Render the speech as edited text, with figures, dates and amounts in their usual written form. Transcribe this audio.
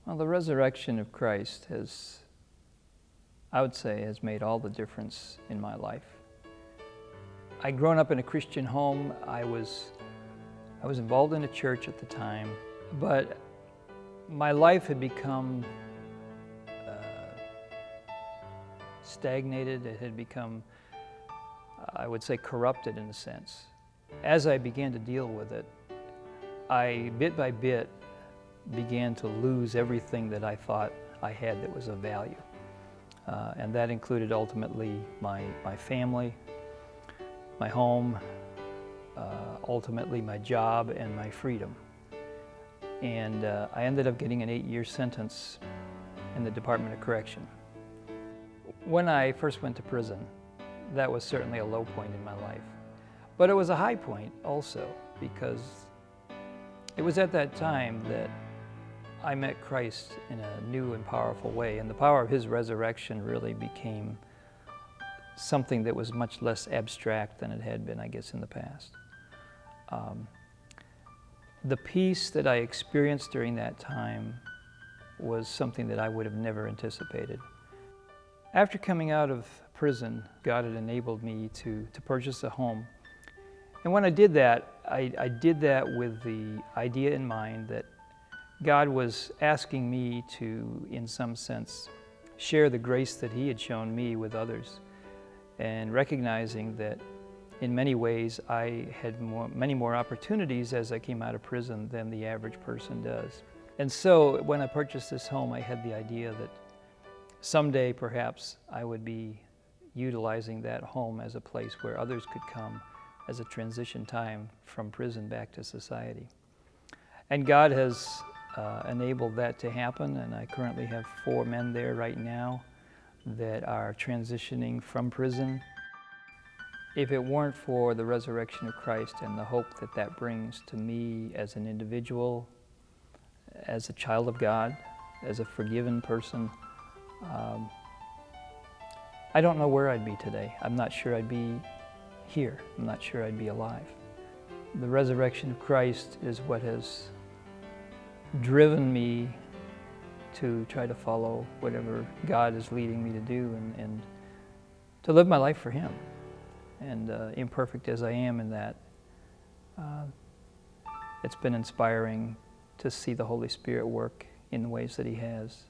Well, the resurrection of Christ I would say, has made all the difference in my life. I'd grown up in a Christian home. I was involved in a church at the time, but my life had become stagnated. It had become, I would say, corrupted in a sense. As I began to deal with it, I, bit by bit, began to lose everything that I thought I had that was of value. And that included ultimately my family, my home, ultimately my job and my freedom. And I ended up getting an 8-year sentence in the Department of Correction. When I first went to prison, that was certainly a low point in my life. But it was a high point also, because it was at that time that I met Christ in a new and powerful way, and the power of His resurrection really became something that was much less abstract than it had been, I guess, in the past. The peace that I experienced during that time was something that I would have never anticipated. After coming out of prison, God had enabled me to purchase a home. And when I did that, I did that with the idea in mind that God was asking me to, in some sense, share the grace that He had shown me with others, and recognizing that in many ways I had many more opportunities as I came out of prison than the average person does. And so when I purchased this home, I had the idea that someday perhaps I would be utilizing that home as a place where others could come as a transition time from prison back to society. And God has enabled that to happen, and I currently have 4 men there right now that are transitioning from prison. If it weren't for the resurrection of Christ and the hope that that brings to me as an individual, as a child of God, as a forgiven person, I don't know where I'd be today. I'm not sure I'd be here. I'm not sure I'd be alive. The resurrection of Christ is what has driven me to try to follow whatever God is leading me to do, and to live my life for Him. And imperfect as I am in that, it's been inspiring to see the Holy Spirit work in the ways that He has.